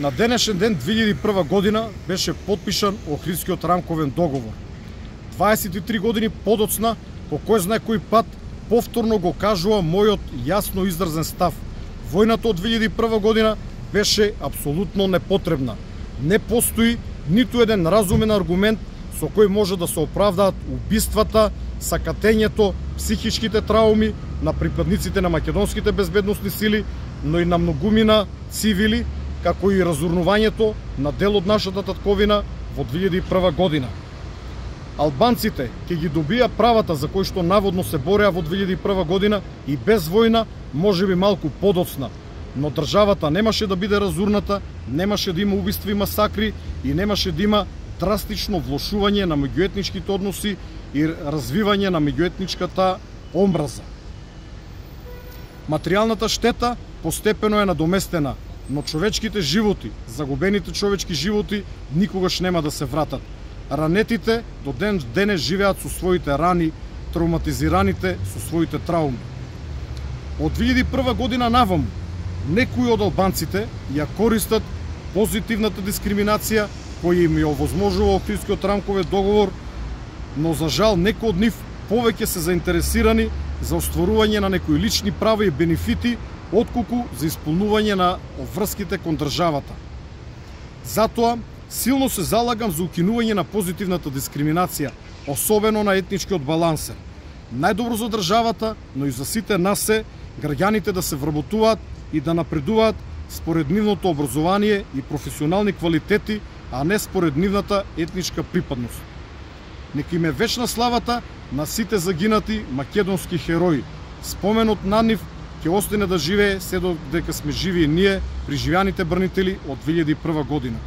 На денешен ден 2001 година беше потпишан Охридскиот рамковен договор. 23 години подоцна, по кој знае кој пат, повторно го кажува мојот јасно изразен став. Војната од 2001 година беше апсолутно непотребна. Не постои ниту еден разумен аргумент со кој може да се оправдаат убиствата, сакатењето, психичките трауми на припадниците на македонските безбедносни сили, но и на многумина цивили, како и разурнувањето на дел од нашата татковина во 2001 година. Албанците ќе ги добија правата за кои што наводно се бореа во 2001 година и без војна, можеби малку подоцна, но државата немаше да биде разурната, немаше да има убиства и масакри и немаше да има драстично влошување на меѓуетничките односи и развивање на меѓуетничката омраза. Материјалната штета постепено е надоместена, но човечките животи, загубените човечки животи никогаш нема да се вратат. Ранетите до ден денес живеат со своите рани, травматизираните со своите трауми. Од 2001 година наваму, некои од албанците ја користат позитивната дискриминација која им ја овозможува Охридскиот рамковен договор, но за жал некои од нив повеќе се заинтересирани за остварување на некои лични права и бенефити отколку за исполнување на врските кон државата. Затоа, силно се залагам за укинување на позитивната дискриминација, особено на етничкиот балансер. Најдобро за државата, но и за сите нас се граѓаните да се вработуваат и да напредуваат според нивното образование и професионални квалитети, а не според нивната етничка припадност. Нека им е вечна славата на сите загинати македонски херои. Споменот на нив ќе остане да живее се додека сме живи и ние, преживеаните бранители од 2001 година.